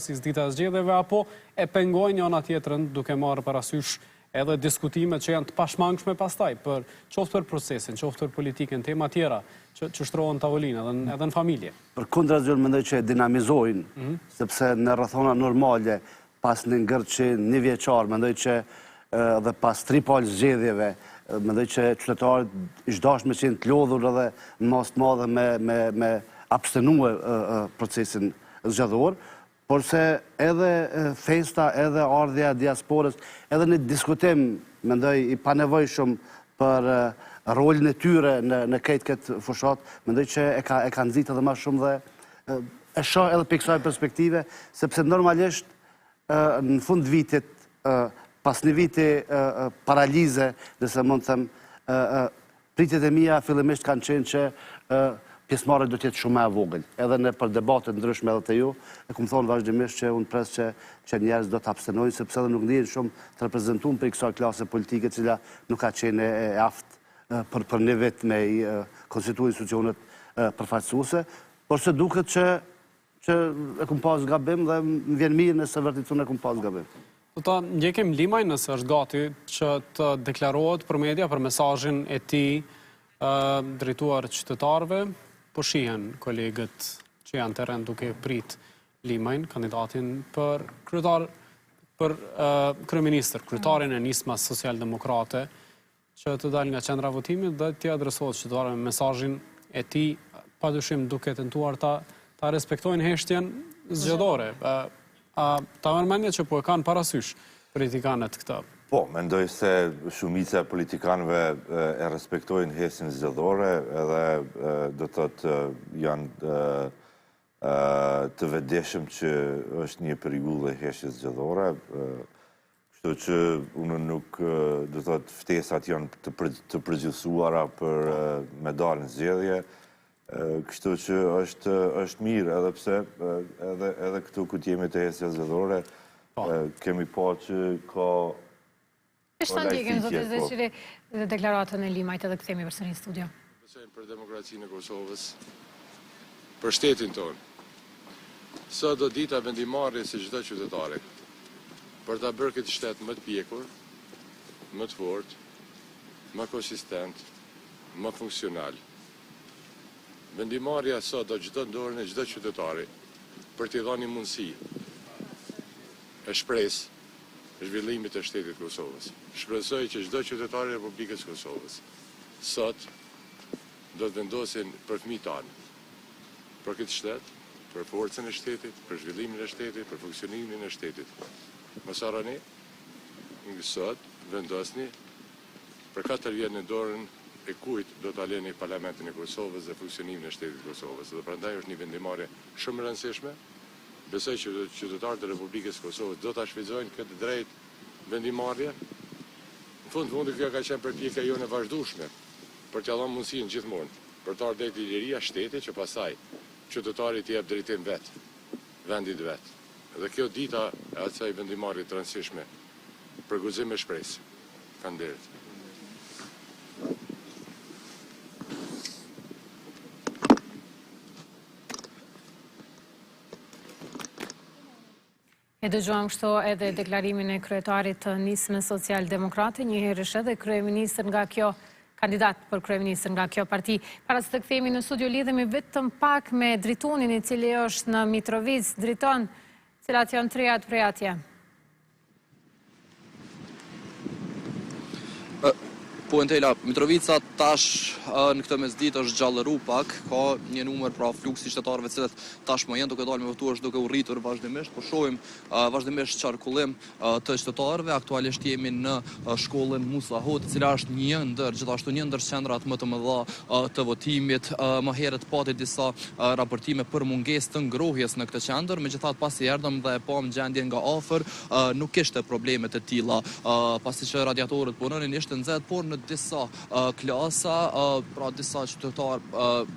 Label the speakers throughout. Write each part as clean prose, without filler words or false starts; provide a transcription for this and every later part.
Speaker 1: si dita e zgjedhjeve apo e pengojnë njëna tjetrën duke marrë parasysh edhe diskutimet që janë të pashmangshme pastaj për qoftë për procesin, qoftë për politikën, tema tjera që shtrohen tavolinë edhe në familje.
Speaker 2: Përkundrazi mendoj që dinamizojnë, sepse në rrethona normale pas një ngërçi një vjeçar, mendoj që dhe pas 3 palë zgjedhjeve, mendoj që qytetarët ishtë dashur me qenë të lodhur edhe në mas të madhe me abstenue procesin zgjedhor, por se edhe festa, edhe ardhja diasporës, edhe në diskutim, mendoj, i panevojshëm për rolin e tyre në këtë fushat, mendoj që e ka nxitë edhe ma shumë dhe e shoh edhe për kësaj perspektive, sepse normalisht në fund vitit, pas një viti paralize, nëse mund të them, pritjet e mia fillimisht kanë qenë që pjesëmarrja do të jetë shumë e vogël. Edhe në për debatet ndryshme edhe te ju, e kam thonë vazhdimisht që unë pres që njerëz do të abstenojnë, sepse edhe nuk ndihen shumë të reprezentuar për kësaj klase politike, cila nuk ka qenë e aftë për një vit me konstitue institucionet përfaqësuese, por se duket që e kam pas gabim dhe më vjen mirë nëse vërtet unë e kam pas gabim.
Speaker 1: Do ta ndjekim Limaj nëse është gati që të deklarohet për media për mesazhin e tij drejtuar qytetarëve. Po shihen kolegët që janë terren duke prit Limajn, kandidatin për kryeministër, kryetarin e nismas socialdemokrate, që të dalë nga qendra votimit dhe t'i adresohet qytetarëve me mesazhin e tij, padyshim duke tentuar ta respektojnë heshtjen zgjedhore. Ta merr mendje që po e kanë parasysh politikanët këtë.
Speaker 3: Po, mendoj se shumica e politikanëve e respektojnë heshtjen zgjedhore edhe do të thotë janë të vetëdijshëm që është një perigull e heshtjes zgjedhore. Kështu që unë nuk do të thotë ftesat janë të përgjithësuara për me dalë në zgjedhje. Kështu që është mirë edhe pse edhe këtu ku jemi të heshtja zgjedhore kemi pa që ka
Speaker 4: Shtë të ndjekim, zotë Zeqiri, deklaratën e Limajt edhe këthemi përsëri në studio.
Speaker 5: Besojmë për demokracinë e Kosovës, për shtetin tonë. Sot do dita vendimarrje si çdo qytetari, për ta bërë këtë shtet më të pjekur, më të fortë, më konsistent, më funksional. Vendimarrja sot do çdo dorën e çdo qytetari për t'i dhënë mundësi e shpresë zhvillimit të shtetit Kosovës. Shpresoj që çdo qytetar i Republikës Kosovës sot do të vendosin për fëmijët tanë, për këtë shtet, për forcën e shtetit, për zhvillimin e shtetit, për funksionimin e shtetit. Mos harroni, sot vendosni për 4 vjet në dorën e kujt do ta lëni parlamentin e Kosovës dhe funksionimin e shtetit Kosovës. Dhe prandaj është një vendimarrje shumë e rëndësishme. Besoj që qytetarët e Republikës Kosovës do ta shfrytëzojnë këtë drejt vendimarrje. Në fund kjo ka qenë përpjekja jone e vazhdueshme për t'ia dhënë mundësinë gjithmonë për të ardhur drejt liria shtetit që pastaj qytetarit t'i jep drejtim vet, vendit vet. Dhe kjo dita e asaj vendimarrje të rëndësishme për guxim e shpresë. Faleminderit.
Speaker 4: E dëgjuam kështu edhe deklarimin e kryetarit të nismës socialdemokrate, njëherësh edhe kryeministër nga kjo kandidat për kryeministër nga kjo parti. Para se të kthehemi në studio lidhemi vetëm pak me dritonin i cili është në Mitrovic. Driton, cilat janë trejat prej atje?
Speaker 6: Po Entela, Mitrovica tash në këtë mesditë është gjallëru pak, ka një numër pra fluksi qytetarëve cilët tashmë janë duke dalë me votues duke u rritur vazhdimisht, po shohim vazhdimisht qarkullim të qytetarëve. Aktualisht jemi në shkollën Musa Hot, e cila është gjithashtu një ndër qendrat më të mëdha të votimit. Më herët pati disa raportime për mungesë të ngrohjes në këtë qendër, megjithatë pasi erdëm dhe pam gjendjen nga afër, nuk kishte probleme të tilla, pasi që radiatorët punonin ishte nxehtë, por në në disa klasa, pra disa qytetarë,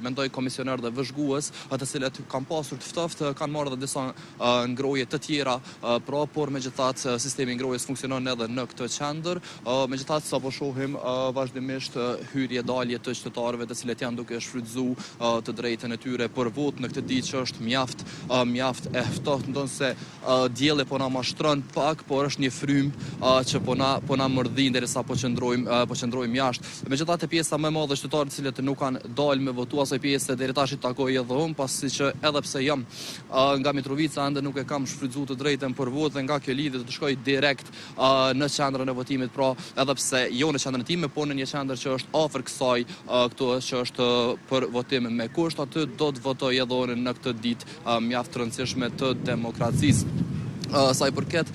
Speaker 6: mendoj komisioner dhe vëzhgues, të cilët kanë pasur të ftoftë, kanë marrë dhe disa ngrohje të tjera, pra, por megjithatë sistemi i ngrohjes funksionon edhe në këtë qendër. Megjithatë sapo shohim vazhdimisht hyrje dalje të qytetarëve të cilët janë duke shfrytzuar të drejtën e tyre për votë në këtë ditë që është mjaft e ftohtë, ndonse dielli po na mashtron pak, por është një frymë që po na mërdhin derisa po qëndrojmë jashtë. Megjithatë pjesa më e madhe e qytetarëve të cilët nuk kanë dalë me votu, asaj pjese deri tash i takoj edhe unë, pasi që edhe pse jam nga Mitrovica ende nuk e kam shfrytzuar të drejtën për votë dhe nga kjo lidhje të shkoj direkt në qendrën e votimit, pra edhe pse jo në qendrën time, po në një qendër që është afër kësaj, këtu që është për votim me kusht, aty do të votoj edhe unë në këtë ditë mjaft të rëndësishme të demokracisë. Sa i përket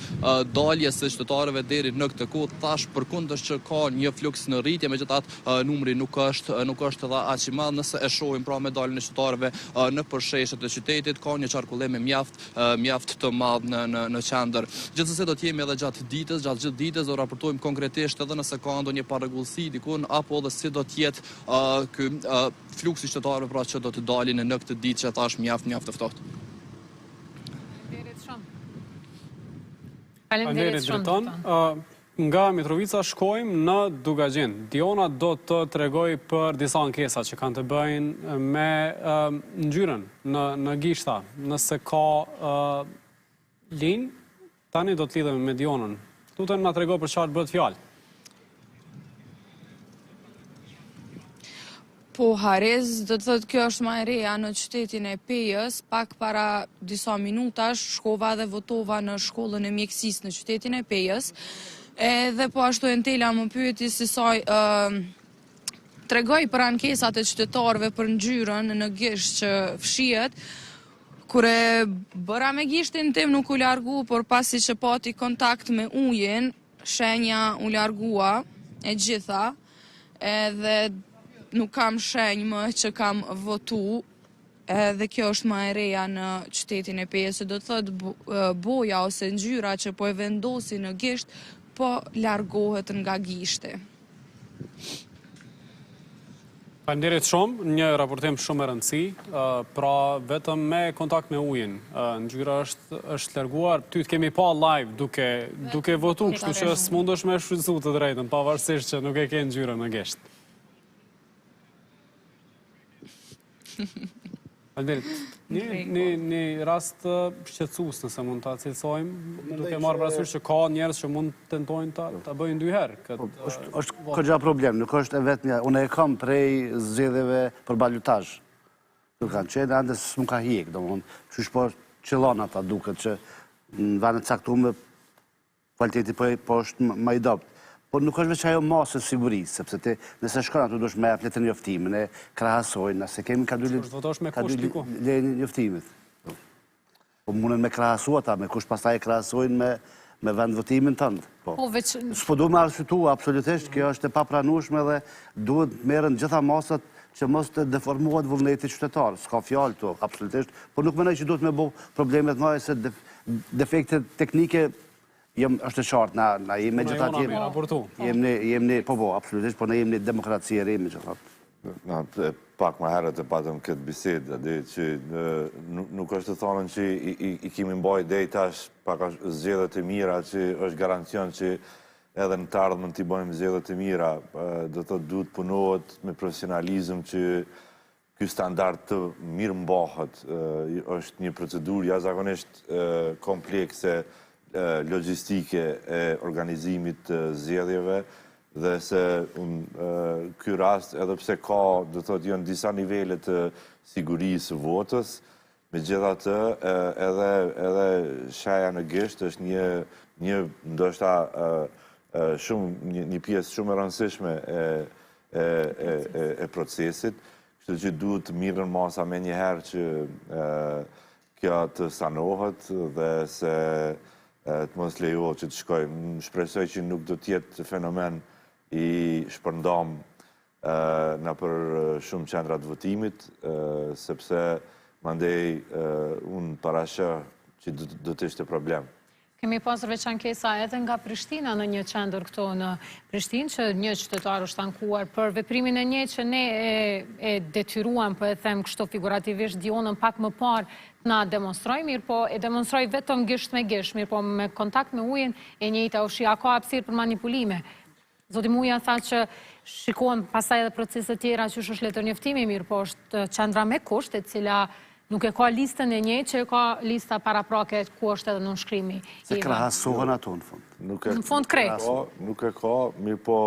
Speaker 6: daljes së qytetarëve deri në këtë kohë, tash përkundër që ka një fluks në rritje, megjithatë numri nuk është edhe aq i madh. Nëse e shohim pra me daljen e qytetarëve në përsheshet e qytetit, ka një qarkullim mjaft të madh në qendër. Gjithsesi do të jemi edhe gjatë gjithë ditës do raportojmë konkretisht edhe nëse ka ndonjë parregullsi dikun, apo edhe si do të jetë ky fluksi i qytetarëve pra që do të dalin në këtë ditë që thash mjaft të ftohtë.
Speaker 1: Faleminderit Driton. Nga Mitrovica shkojmë në Dugagjen. Diona do të tregoj për disa ankesa që kanë të bëjnë me ngjyrën në gishta. Nëse ka linjë, tani do të lidhemi me Dionën. Lutem na tregoj për çfarë bëhet fjalë.
Speaker 7: Po, Hariz, do të thotë kjo është më e reja në qytetin e Pejës. Pak para disa minutash shkova dhe votova në shkollën e mjekësisë në qytetin e Pejës. Edhe po ashtu Entela më pyeti si saj tregoj për ankesat e qytetarëve për ngjyrën në gisht që fshihet. Kur e bëra me gishtin tim nuk u largu, por pasi që pati kontakt me ujin, shenja u largua e gjitha, edhe nuk kam shenjë më që kam votu, dhe kjo është më e reja në qytetin e Pejës, do të thotë boja ose ngjyra që po e vendosi në gisht, po largohet nga gishti.
Speaker 1: Faleminderit shumë, një raportim shumë e rëndësishëm, pra vetëm me kontakt me ujin, ngjyra është larguar, ty të kemi pa live duke votu, kështu që s'mundesh me shfrytzu të drejtën, pavarësisht që nuk e ke ngjyrën në gisht. Faleminderit. Një rast shqetësues nëse mund ta cilësojmë, duke marrë parasysh që ka njerëz që mund tentojnë ta bëjnë dy herë.
Speaker 2: Është kogja problem, nuk është e vetmja. Unë e kam prej zgjedhjeve për balotazh. Nuk kanë qenë, ande s'm ka hiq, domthonë, çysh po qëllon ata duket që në vend të caktuar kvaliteti po është më i dobët. Po nuk është veç ajo masë e sigurisë, sepse ti nëse shkon aty dush me letër njoftimin, e krahasojnë, nëse kemi ka dy leje njoftimit. Po mundën me krahasu ata, me kush pastaj e krahasojnë me vend votimin tënd. S'po du me arsyetu, absolutisht, kjo është e papranueshme dhe duhet merren gjitha masat që mos të deformohet vullneti qytetar. S'ka fjalë këtu, absolutisht, por nuk mendoj që duhet me bëu problemet më se defekte teknike. Është e qartë, na jemi me gjithat jemi, po, absolutisht, po ne jemi një demokraci e re me gjithat.
Speaker 3: Pak më herët e patëm këtë bisedë, që nuk është të thonën që i kemi mbaj deri tash pak zgjedhjet e mira, që është garancion që edhe në të ardhmen t'i bëjmë zgjedhjet e mira, do të duhet punohet me profesionalizëm që ky standard të mirë mbahet. Është një procedurë jashtëzakonisht komplekse, logjistike e organizimit të zgjedhjeve dhe se ky rast edhe pse ka, do të thotë, janë disa nivele të sigurisë votës, megjithatë edhe shaja në gisht është një ndoshta një pjesë shumë e rëndësishme e procesit, kështu që duhet të mirën masa me njëherë që kjo të sanohet dhe se të mos lejohet që të shkoj. Shpresoj që nuk do t'jetë fenomen i shpërndam në për shumë qendrat votimit, sepse mandej unë parashë që do të ishte problem.
Speaker 4: Kemi pasur veç ankesa edhe nga Prishtina në një qendër këto në Prishtinë, që një qytetar është ankuar për veprimin e një që ne e detyruam, po e them kështu figurativisht, Dionën pak më parë na demonstroj, mirë po e demonstroj vetëm gisht me gisht, mirë po me kontakt me ujin e njëjta ushia, ka hapësirë për manipulime. Zoti Muja tha që shikohen pasaj edhe proceset tjera që është letër njoftimi, mirë po është qendra me kusht, e cila nuk e ka listën e një, që e ka lista paraprake ku është edhe nënshkrimi.
Speaker 2: Se krahasohen ato në fund.
Speaker 4: Në fund krejt.
Speaker 3: Nuk e ka, mirë po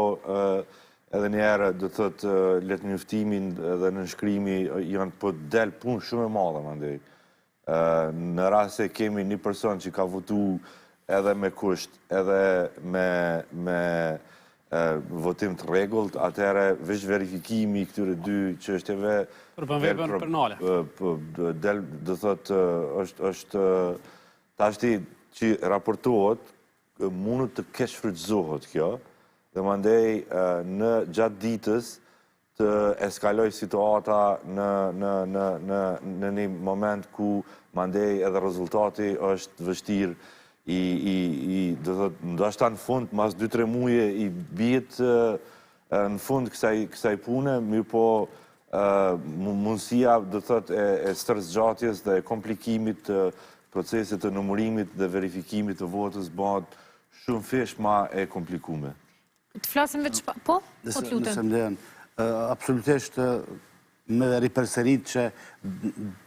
Speaker 3: edhe njerë do të thotë letë njoftimin dhe nënshkrimi janë po del punë shumë e madhe, mandej. Në rast se kemi një person që ka votu edhe me kusht, edhe me votim të rregullt, atëherë veç verifikimi këtyre dy çështjeve
Speaker 1: Për penale.
Speaker 3: do thotë është tashti që raportohet mundet të keq shfrytëzohet kjo dhe mandej në gjatë ditës të eskaloj situata në një moment ku mandej edhe rezultati është vështirë do thotë ndoshta në fund mas 2-3 muaje i biet në fund kësaj pune, mirë po mundësia do thotë e stërzgjatjes dhe komplikimit të procesit të numërimit dhe verifikimit të votës bëhet shumë fish ma e komplikume.
Speaker 4: Të flasim veç po? Po të lutem.
Speaker 2: Nëse më lejon, absolutisht me ripërserit që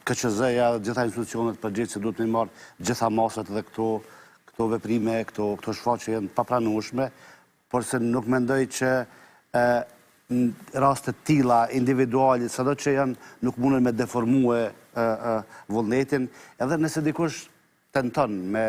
Speaker 2: KQZ-ja dhe gjitha institucionet përgjithë që duhet me marë gjitha masat dhe këto veprime, këto shfaqje janë papranueshme, por se nuk mendoj që në rastet tilla individuale, sado që janë nuk mundën me deformue vullnetin, edhe nëse dikush tenton me